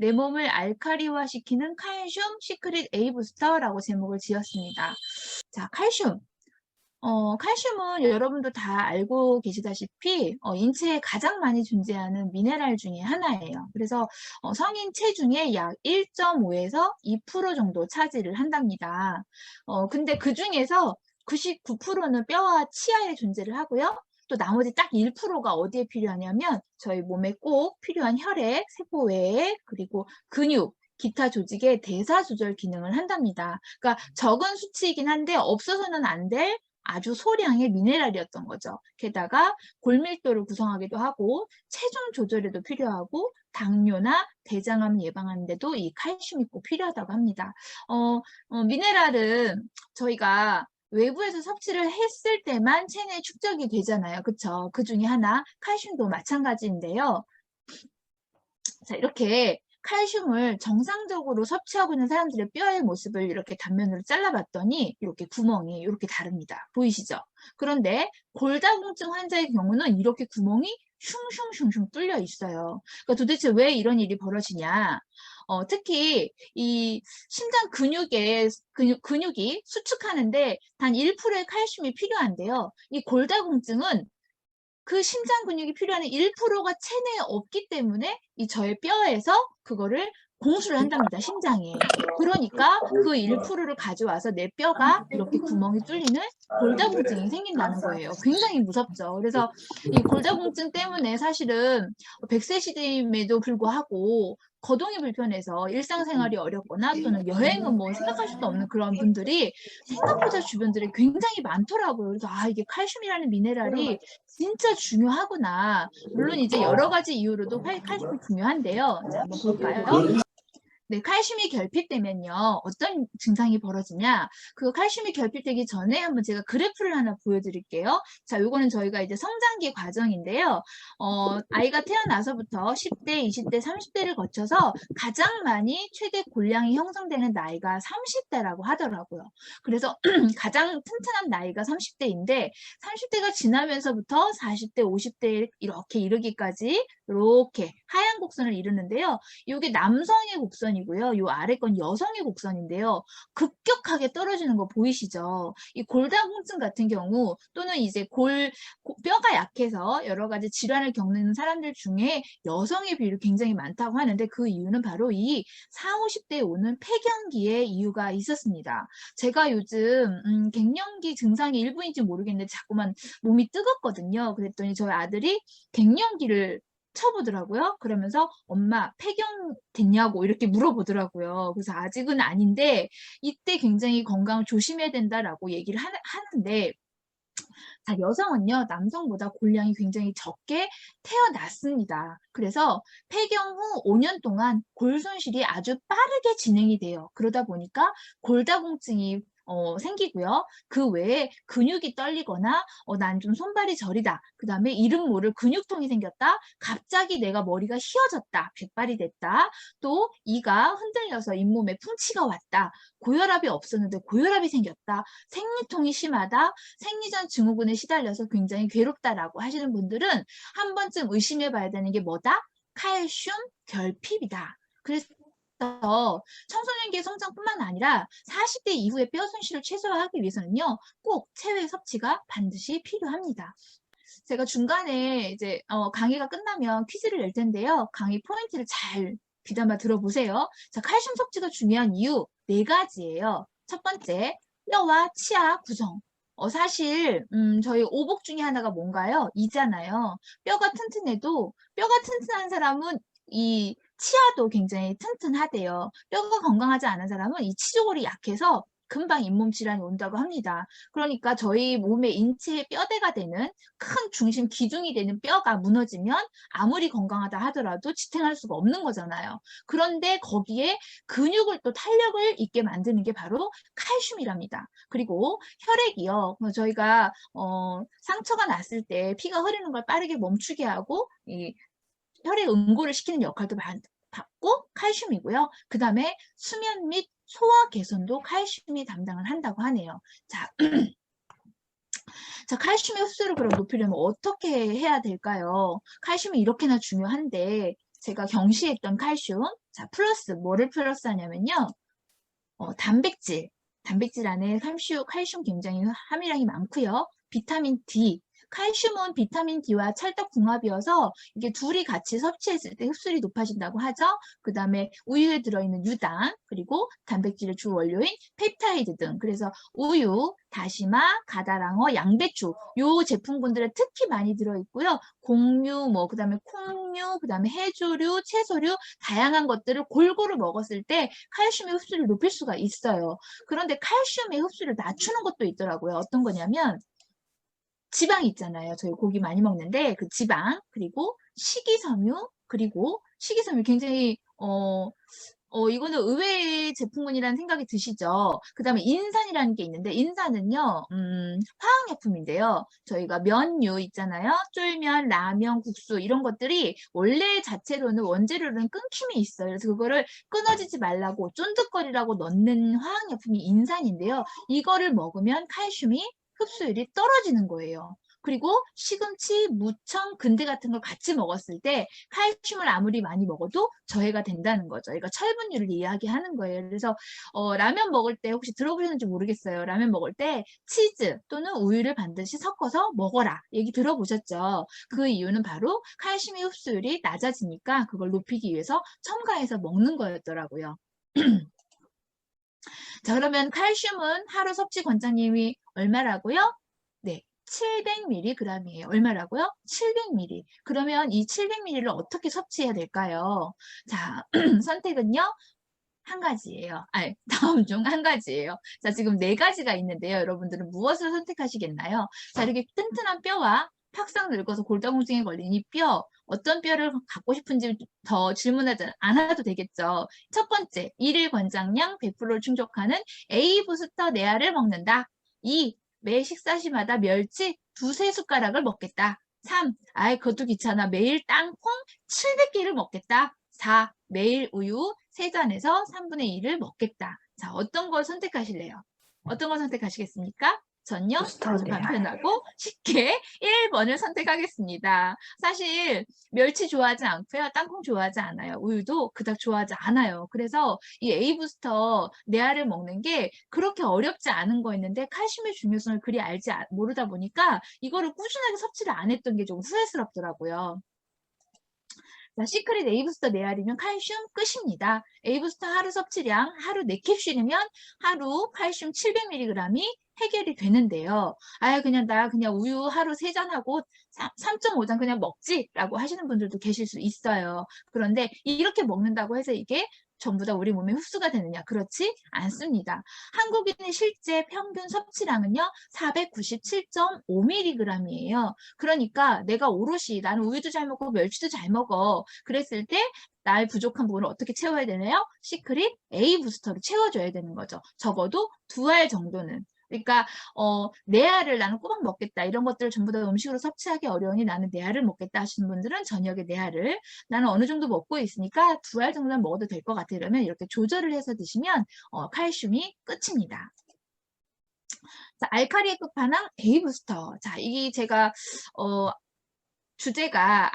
내 몸을 알카리화시키는 칼슘 시크릿 A 부스터라고 제목을 지었습니다. 자, 칼슘. 칼슘은 여러분도 다 알고 계시다시피 인체에 가장 많이 존재하는 미네랄 중에 하나예요. 그래서 성인 체중의 약 1.5에서 2% 정도 차지를 한답니다. 근데 그 중에서 99%는 뼈와 치아에 존재를 하고요. 또 나머지 딱 1%가 어디에 필요하냐면 저희 몸에 꼭 필요한 혈액, 세포외에 그리고 근육, 기타 조직의 대사 조절 기능을 한답니다. 그러니까 적은 수치이긴 한데 없어서는 안 될 아주 소량의 미네랄이었던 거죠. 게다가 골밀도를 구성하기도 하고 체중 조절에도 필요하고 당뇨나 대장암 예방하는 데도 이 칼슘이 꼭 필요하다고 합니다. 미네랄은 저희가 외부에서 섭취를 했을 때만 체내에 축적이 되잖아요. 그쵸? 그 중에 하나 칼슘도 마찬가지인데요. 자, 이렇게 칼슘을 정상적으로 섭취하고 있는 사람들의 뼈의 모습을 이렇게 단면으로 잘라봤더니 이렇게 구멍이 이렇게 다릅니다. 보이시죠? 그런데 골다공증 환자의 경우는 이렇게 구멍이 슝슝슝슝 뚫려 있어요. 그러니까 도대체 왜 이런 일이 벌어지냐? 특히 이 심장 근육이 수축하는데 단 1%의 칼슘이 필요한데요. 이 골다공증은 그 심장 근육이 필요한 1%가 체내에 없기 때문에 이 저의 뼈에서 그거를 공수를 한답니다. 심장에. 그러니까 그 1%를 가져와서 내 뼈가 이렇게 구멍이 뚫리는 골다공증이 생긴다는 거예요. 굉장히 무섭죠. 그래서 이 골다공증 때문에 사실은 100세 시대임에도 불구하고 거동이 불편해서 일상생활이 어렵거나 또는 여행은 뭐 생각할 수도 없는 그런 분들이 생각보다 주변들이 굉장히 많더라고요. 그래서 이게 칼슘이라는 미네랄이 진짜 중요하구나. 물론 이제 여러 가지 이유로도 칼슘이 중요한데요. 자, 한번 볼까요? 네, 칼슘이 결핍되면요. 어떤 증상이 벌어지냐? 그 칼슘이 결핍되기 전에 한번 제가 그래프를 하나 보여드릴게요. 자, 요거는 저희가 이제 성장기 과정인데요. 아이가 태어나서부터 10대, 20대, 30대를 거쳐서 가장 많이 최대 골량이 형성되는 나이가 30대라고 하더라고요. 그래서 가장 튼튼한 나이가 30대인데 30대가 지나면서부터 40대, 50대 이렇게 이르기까지 이렇게 하얀 곡선을 이루는데요. 이게 남성의 곡선이고요. 요 아래 건 여성의 곡선인데요. 급격하게 떨어지는 거 보이시죠? 이 골다공증 같은 경우 또는 이제 뼈가 약해서 여러 가지 질환을 겪는 사람들 중에 여성의 비율이 굉장히 많다고 하는데 그 이유는 바로 이 40, 50대에 오는 폐경기의 이유가 있었습니다. 제가 요즘 갱년기 증상이 일부인지 모르겠는데 자꾸만 몸이 뜨겁거든요. 그랬더니 저희 아들이 갱년기를 쳐보더라고요. 그러면서 엄마 폐경 됐냐고 이렇게 물어보더라고요. 그래서 아직은 아닌데 이때 굉장히 건강을 조심해야 된다라고 얘기를 하는데 자, 여성은요, 남성보다 골량이 굉장히 적게 태어났습니다. 그래서 폐경 후 5년 동안 골 손실이 아주 빠르게 진행이 돼요. 그러다 보니까 골다공증이 생기고요. 그 외에 근육이 떨리거나 난 좀 손발이 저리다. 그 다음에 이름 모를 근육통이 생겼다. 갑자기 내가 머리가 휘어졌다. 백발이 됐다. 또 이가 흔들려서 잇몸에 풍치가 왔다. 고혈압이 없었는데 고혈압이 생겼다. 생리통이 심하다. 생리전 증후군에 시달려서 굉장히 괴롭다라고 하시는 분들은 한 번쯤 의심해 봐야 되는 게 뭐다? 칼슘 결핍이다. 그래서 청소년기의 성장뿐만 아니라 40대 이후의 뼈 손실을 최소화하기 위해서는요, 꼭 체외 섭취가 반드시 필요합니다. 제가 중간에 이제 강의가 끝나면 퀴즈를 낼 텐데요. 강의 포인트를 잘 귀담아 들어보세요. 자, 칼슘 섭취가 중요한 이유 4가지예요. 첫 번째, 뼈와 치아 구성. 사실 저희 오복 중에 하나가 뭔가요? 이잖아요. 뼈가 튼튼해도 뼈가 튼튼한 사람은 이 치아도 굉장히 튼튼하대요. 뼈가 건강하지 않은 사람은 이 치조골이 약해서 금방 잇몸 질환이 온다고 합니다. 그러니까 저희 몸의 인체의 뼈대가 되는 큰 중심 기둥이 되는 뼈가 무너지면 아무리 건강하다 하더라도 지탱할 수가 없는 거잖아요. 그런데 거기에 근육을 또 탄력을 있게 만드는 게 바로 칼슘이랍니다. 그리고 혈액이요. 저희가 상처가 났을 때 피가 흐르는 걸 빠르게 멈추게 하고 이 혈액 응고를 시키는 역할도 받고 칼슘이고요. 그 다음에 수면 및 소화 개선도 칼슘이 담당을 한다고 하네요. 자, 자, 칼슘의 흡수를 그럼 높이려면 어떻게 해야 될까요? 칼슘이 이렇게나 중요한데 제가 경시했던 칼슘, 자, 플러스, 뭐를 플러스 하냐면요. 단백질 안에 칼슘 굉장히 함유량이 많고요. 비타민 D, 칼슘은 비타민 D와 찰떡궁합이어서 이게 둘이 같이 섭취했을 때 흡수율이 높아진다고 하죠. 그 다음에 우유에 들어있는 유당, 그리고 단백질의 주 원료인 펩타이드 등. 그래서 우유, 다시마, 가다랑어, 양배추 요 제품군들에 특히 많이 들어있고요. 곡류, 그 다음에 콩류, 그 다음에 해조류, 채소류 다양한 것들을 골고루 먹었을 때 칼슘의 흡수를 높일 수가 있어요. 그런데 칼슘의 흡수를 낮추는 것도 있더라고요. 어떤 거냐면 지방 있잖아요. 저희 고기 많이 먹는데 그 지방, 그리고 식이섬유, 그리고 식이섬유 굉장히 이거는 의외의 제품군이라는 생각이 드시죠? 그 다음에 인산이라는 게 있는데, 인산은요, 화학약품인데요. 저희가 면류 있잖아요. 쫄면, 라면, 국수, 이런 것들이 원래 자체로는 원재료로는 끊김이 있어요. 그래서 그거를 끊어지지 말라고 쫀득거리라고 넣는 화학약품이 인산인데요. 이거를 먹으면 칼슘이 흡수율이 떨어지는 거예요. 그리고 시금치, 무청, 근대 같은 걸 같이 먹었을 때 칼슘을 아무리 많이 먹어도 저해가 된다는 거죠. 그러니까 철분율을 이야기하는 거예요. 그래서 라면 먹을 때 혹시 들어보셨는지 모르겠어요. 라면 먹을 때 치즈 또는 우유를 반드시 섞어서 먹어라. 얘기 들어보셨죠? 그 이유는 바로 칼슘의 흡수율이 낮아지니까 그걸 높이기 위해서 첨가해서 먹는 거였더라고요. 자, 그러면 칼슘은 하루 섭취 권장님이 얼마라고요? 네. 700mg이에요. 얼마라고요? 700mg. 그러면 이 700mg를 어떻게 섭취해야 될까요? 자, 선택은요? 한 가지예요. 아니, 다음 중 한 가지예요. 자, 지금 네 가지가 있는데요. 여러분들은 무엇을 선택하시겠나요? 자, 이렇게 튼튼한 뼈와 팍상 늙어서 골다공증에 걸린 이 뼈, 어떤 뼈를 갖고 싶은지 더 질문하지 않아도 되겠죠. 첫 번째, 일일 권장량 100%를 충족하는 A 부스터 내알을 먹는다. 2. 매 식사 시마다 멸치 두세 숟가락을 먹겠다. 3. 아이, 그것도 귀찮아. 매일 땅콩 700개를 먹겠다. 4. 매일 우유 3잔에서 3분의 1을 먹겠다. 자, 어떤 걸 선택하실래요? 어떤 걸 선택하시겠습니까? 전요? 아주 간편하고 쉽게 1번을 선택하겠습니다. 사실 멸치 좋아하지 않고요. 땅콩 좋아하지 않아요. 우유도 그닥 좋아하지 않아요. 그래서 이 A부스터 내알을 먹는 게 그렇게 어렵지 않은 거였는데 칼슘의 중요성을 그리 모르다 보니까 이거를 꾸준하게 섭취를 안 했던 게 좀 후회스럽더라고요. 자, 시크릿 A부스터 네알이면 칼슘 끝입니다. A부스터 하루 섭취량 하루 4캡슐이면 하루 칼슘 700mg이 해결이 되는데요. 나 그냥 우유 하루 3잔 하고 3.5잔 그냥 먹지 라고 하시는 분들도 계실 수 있어요. 그런데 이렇게 먹는다고 해서 이게 전부 다 우리 몸에 흡수가 되느냐? 그렇지 않습니다. 한국인의 실제 평균 섭취량은요, 497.5mg이에요. 그러니까 내가 오롯이 나는 우유도 잘 먹고 멸치도 잘 먹어. 그랬을 때 나의 부족한 부분을 어떻게 채워야 되나요? 시크릿 A 부스터로 채워줘야 되는 거죠. 적어도 2알 정도는. 그러니까 네 알을 나는 꼬박 먹겠다. 이런 것들을 전부 다 음식으로 섭취하기 어려우니 나는 네 알을 먹겠다 하시는 분들은 저녁에 네 알을 나는 어느 정도 먹고 있으니까 2알 정도는 먹어도 될 것 같아. 이러면 이렇게 조절을 해서 드시면 칼슘이 끝입니다. 자, 알카리의 끝판왕 A 부스터. 자, 이게 제가 주제가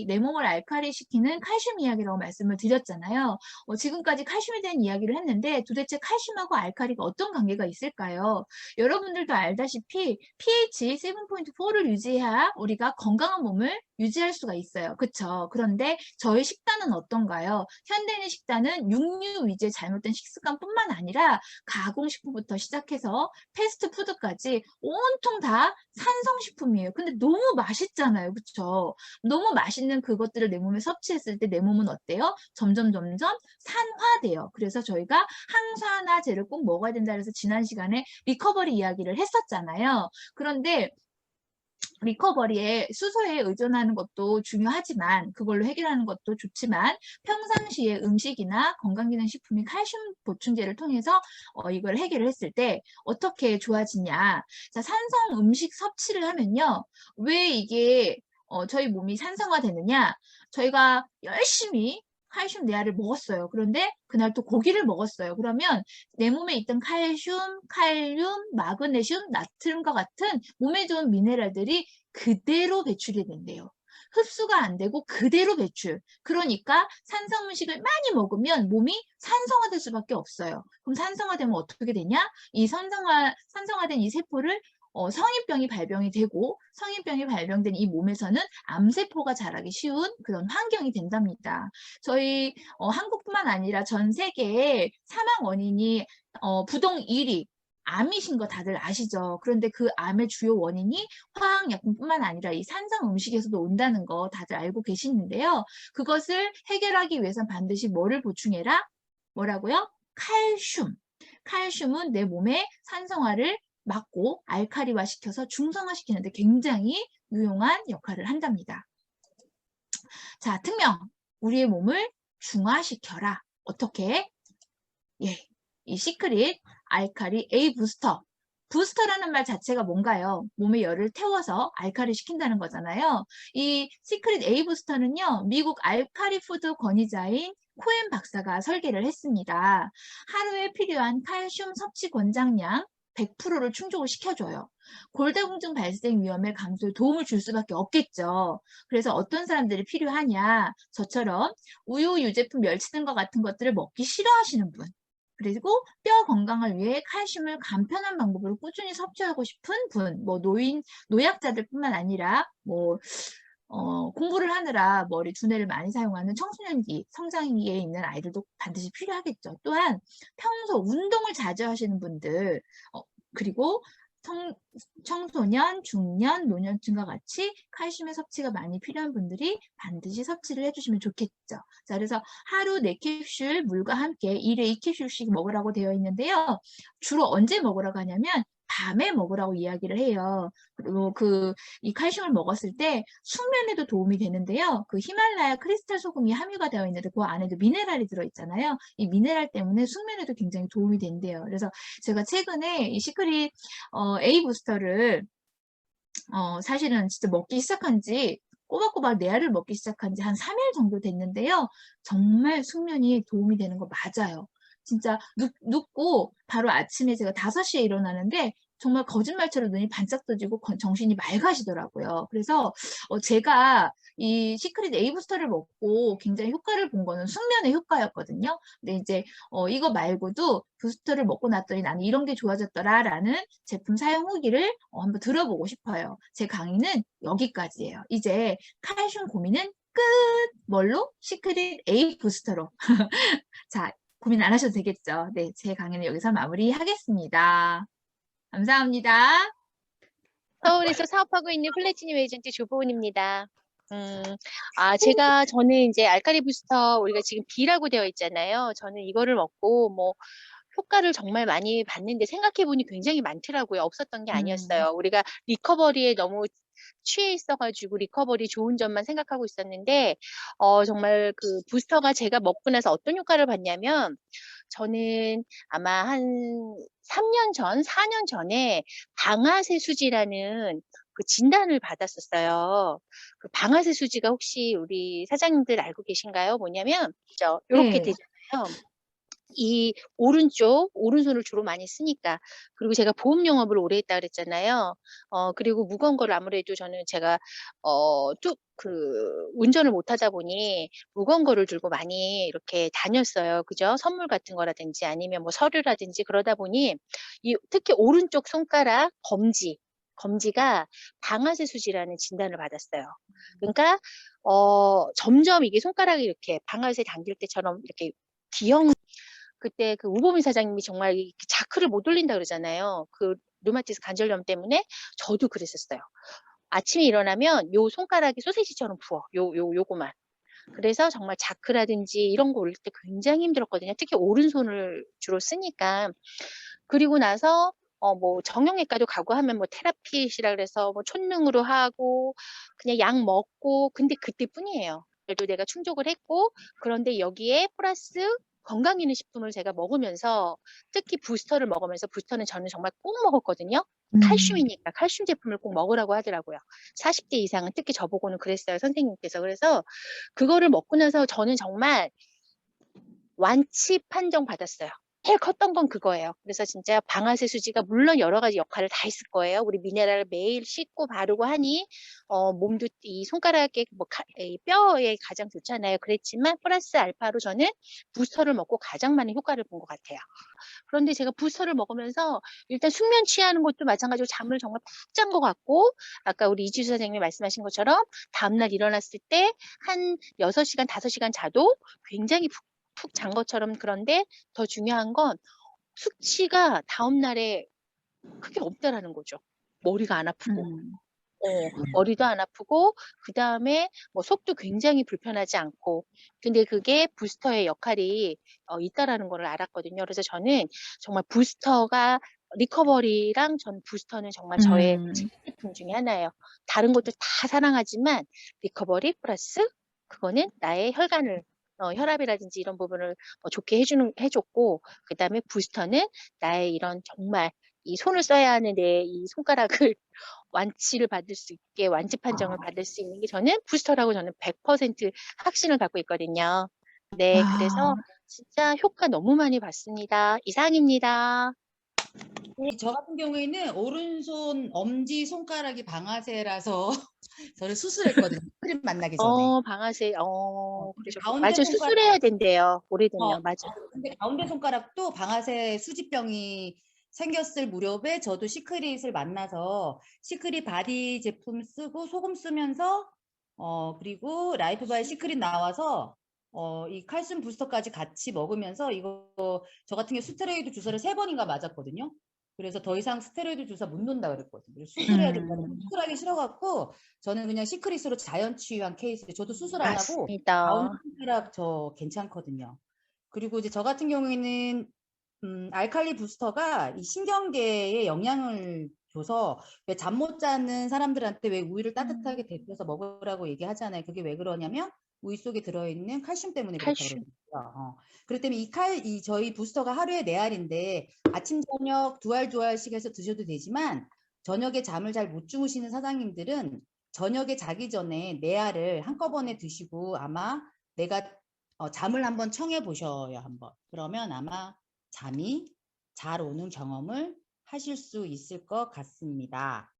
내 몸을 알카리 시키는 칼슘 이야기라고 말씀을 드렸잖아요. 지금까지 칼슘에 대한 이야기를 했는데 도대체 칼슘하고 알카리가 어떤 관계가 있을까요? 여러분들도 알다시피 pH 7.4를 유지해야 우리가 건강한 몸을 유지할 수가 있어요. 그쵸? 그런데 저희 식단은 어떤가요? 현대인의 식단은 육류 위주의 잘못된 식습관뿐만 아니라 가공식품부터 시작해서 패스트푸드까지 온통 다 산성식품이에요. 근데 너무 맛있잖아요. 그쵸? 너무 맛있는 그것들을 내 몸에 섭취했을 때 내 몸은 어때요? 점점 산화돼요. 그래서 저희가 항산화제를 꼭 먹어야 된다 그래서 지난 시간에 리커버리 이야기를 했었잖아요. 그런데 리커버리에 수소에 의존하는 것도 중요하지만 그걸로 해결하는 것도 좋지만 평상시에 음식이나 건강기능식품인 칼슘 보충제를 통해서 이걸 해결을 했을 때 어떻게 좋아지냐. 자, 산성 음식 섭취를 하면요. 왜 이게 저희 몸이 산성화 되느냐. 저희가 열심히 칼슘 내알을 먹었어요. 그런데 그날 또 고기를 먹었어요. 그러면 내 몸에 있던 칼슘, 칼륨, 마그네슘, 나트륨과 같은 몸에 좋은 미네랄들이 그대로 배출이 된대요. 흡수가 안 되고 그대로 배출. 그러니까 산성 음식을 많이 먹으면 몸이 산성화될 수밖에 없어요. 그럼 산성화되면 어떻게 되냐? 이 산성화된 이 세포를 성인병이 발병이 되고 성인병이 발병된 이 몸에서는 암세포가 자라기 쉬운 그런 환경이 된답니다. 저희 한국뿐만 아니라 전 세계의 사망 원인이 부동 1위 암이신 거 다들 아시죠? 그런데 그 암의 주요 원인이 화학약품뿐만 아니라 이 산성 음식에서도 온다는 거 다들 알고 계시는데요. 그것을 해결하기 위해선 반드시 뭐를 보충해라? 뭐라고요? 칼슘. 칼슘은 내 몸의 산성화를 막고 알카리화 시켜서 중성화시키는데 굉장히 유용한 역할을 한답니다. 자, 특명. 우리의 몸을 중화시켜라. 어떻게? 예, 이 시크릿 알카리 A 부스터. 부스터라는 말 자체가 뭔가요? 몸에 열을 태워서 알카리 시킨다는 거잖아요. 이 시크릿 A 부스터는요, 미국 알카리 푸드 권위자인 코엔 박사가 설계를 했습니다. 하루에 필요한 칼슘 섭취 권장량 100%를 충족을 시켜줘요. 골다공증 발생 위험에 감소에 도움을 줄 수밖에 없겠죠. 그래서 어떤 사람들이 필요하냐? 저처럼 우유, 유제품, 멸치 등과 같은 것들을 먹기 싫어하시는 분. 그리고 뼈 건강을 위해 칼슘을 간편한 방법으로 꾸준히 섭취하고 싶은 분, 뭐 노약자들뿐만 아니라 뭐 공부를 하느라 머리 두뇌를 많이 사용하는 청소년기, 성장기에 있는 아이들도 반드시 필요하겠죠. 또한 평소 운동을 자주 하시는 분들, 그리고 청소년, 중년, 노년층과 같이 칼슘의 섭취가 많이 필요한 분들이 반드시 섭취를 해주시면 좋겠죠. 자, 그래서 하루 4캡슐 물과 함께 1회 2캡슐씩 먹으라고 되어 있는데요. 주로 언제 먹으라고 하냐면 밤에 먹으라고 이야기를 해요. 그리고 이 칼슘을 먹었을 때 숙면에도 도움이 되는데요. 그 히말라야 크리스탈 소금이 함유가 되어 있는데 그 안에도 미네랄이 들어있잖아요. 이 미네랄 때문에 숙면에도 굉장히 도움이 된대요. 그래서 제가 최근에 이 시크릿 A 부스터를 사실은 진짜 먹기 시작한 지 꼬박꼬박 4알을 먹기 시작한 지 한 3일 정도 됐는데요. 정말 숙면이 도움이 되는 거 맞아요. 진짜 눕고 바로 아침에 제가 5시에 일어나는데 정말 거짓말처럼 눈이 반짝 떠지고 정신이 맑아지더라고요. 그래서 제가 이 시크릿 A 부스터를 먹고 굉장히 효과를 본 거는 숙면의 효과였거든요. 근데 이제 이거 말고도 부스터를 먹고 났더니 나는 이런 게 좋아졌더라라는 제품 사용 후기를 한번 들어보고 싶어요. 제 강의는 여기까지예요. 이제 칼슘 고민은 끝! 뭘로? 시크릿 A 부스터로. 자, 고민 안 하셔도 되겠죠? 네, 제 강의는 여기서 마무리하겠습니다. 감사합니다. 서울에서 사업하고 있는 플래티늄 에이전트 조보은입니다. 저는 이제 알카리 부스터 우리가 지금 B라고 되어 있잖아요. 저는 이거를 먹고 뭐 효과를 정말 많이 봤는데 생각해보니 굉장히 많더라고요. 없었던 게 아니었어요. 우리가 리커버리에 너무 취해 있어가지고 리커버리 좋은 점만 생각하고 있었는데 정말 그 부스터가 제가 먹고 나서 어떤 효과를 봤냐면 저는 아마 한 3년 전, 4년 전에 방아쇠 수지라는 그 진단을 받았었어요. 그 방아쇠 수지가 혹시 우리 사장님들 알고 계신가요? 뭐냐면 이렇게 네. 되잖아요. 이 오른손을 주로 많이 쓰니까. 그리고 제가 보험 영업을 오래 했다 그랬잖아요. 그리고 무거운 거를 아무래도 제가 운전을 못 하다 보니 무거운 거를 들고 많이 이렇게 다녔어요. 그죠? 선물 같은 거라든지 아니면 뭐 서류라든지 그러다 보니 특히 오른쪽 손가락 검지가 방아쇠 수지라는 진단을 받았어요. 그러니까 점점 이게 손가락이 이렇게 방아쇠 당길 때처럼 이렇게 그때 그 우보민 사장님이 정말 자크를 못 올린다 그러잖아요. 그 류마티스 관절염 때문에 저도 그랬었어요. 아침에 일어나면 요 손가락이 소세지처럼 부어. 요거만. 그래서 정말 자크라든지 이런 거 올릴 때 굉장히 힘들었거든요. 특히 오른손을 주로 쓰니까. 그리고 나서 뭐 정형외과도 가고 하면 뭐 테라피시라 그래서 뭐 촌능으로 하고 그냥 약 먹고 근데 그때뿐이에요. 그래도 내가 충족을 했고 그런데 여기에 플러스 건강기능식품을 제가 먹으면서 특히 부스터를 먹으면서 부스터는 저는 정말 꼭 먹었거든요. 칼슘이니까 칼슘 제품을 꼭 먹으라고 하더라고요. 40대 이상은 특히 저보고는 그랬어요. 선생님께서. 그래서 그거를 먹고 나서 저는 정말 완치 판정 받았어요. 제일 컸던 건 그거예요. 그래서 진짜 방아쇠 수지가 물론 여러 가지 역할을 다 했을 거예요. 우리 미네랄을 매일 씻고 바르고 하니 몸도 이 손가락에 이 뼈에 가장 좋잖아요. 그랬지만 플러스 알파로 저는 부스터를 먹고 가장 많은 효과를 본 것 같아요. 그런데 제가 부스터를 먹으면서 일단 숙면 취하는 것도 마찬가지로 잠을 정말 푹 잔 것 같고, 아까 우리 이지수 선생님이 말씀하신 것처럼 다음날 일어났을 때 한 6시간, 5시간 자도 굉장히 푹 잔 것처럼. 그런데 더 중요한 건 숙취가 다음날에 크게 없다라는 거죠. 머리가 안 아프고. 음. 머리도 안 아프고, 그 다음에 뭐 속도 굉장히 불편하지 않고. 근데 그게 부스터의 역할이 있다라는 걸 알았거든요. 그래서 저는 정말 부스터가, 리커버리랑 전 부스터는 정말 저의 음. 제품 중에 하나예요. 다른 것도 다 사랑하지만 리커버리 플러스 그거는 나의 혈관을 혈압이라든지 이런 부분을 좋게 해줬고, 그 다음에 부스터는 나의 이런 정말 이 손을 써야 하는 내 이 손가락을 완치를 받을 수 있게, 완치 판정을 받을 수 있는 게 저는 부스터라고 저는 100% 확신을 갖고 있거든요. 네, 그래서 아. 진짜 효과 너무 많이 봤습니다. 이상입니다. 저 같은 경우에는 오른손 엄지 손가락이 방아쇠라서 저를 수술했거든요. 크림 만나기 전에. 방아쇠, 근데 그러셨구나. 가운데 맞아요. 손가락, 수술해야 된대요. 오래되면. 맞아요. 근데 가운데 손가락도 방아쇠 수지병이 생겼을 무렵에 저도 시크릿을 만나서 시크릿 바디 제품 쓰고 소금 쓰면서 그리고 라이프바이 시크릿 나와서 이 칼슘 부스터까지 같이 먹으면서 이거 저 같은 경우 스테로이드 주사를 3번인가 맞았거든요. 그래서 더 이상 스테로이드 주사 못 놓는다 그랬거든요. 그래서 수술해야 된다고. 수술하기 싫어갖고 저는 그냥 시크릿으로 자연 치유한 케이스. 저도 수술 안 하고 가운데 맞습니다. 손가락 저 괜찮거든요. 그리고 이제 저 같은 경우에는 알칼리 부스터가 이 신경계에 영향을 줘서 왜 잠 못 자는 사람들한테 왜 우유를 따뜻하게 데펴서 먹으라고 얘기하잖아요. 그게 왜 그러냐면 우유 속에 들어있는 칼슘 때문에 그렇다고 칼슘. 그러더라고요. 그렇기 때문에 이 저희 부스터가 하루에 4알인데 아침 저녁 2알 해서 드셔도 되지만 저녁에 잠을 잘 못 주무시는 사장님들은 저녁에 자기 전에 4알을 한꺼번에 드시고 아마 내가 잠을 한번 청해 보셔요. 한번. 그러면 아마 잠이 잘 오는 경험을 하실 수 있을 것 같습니다.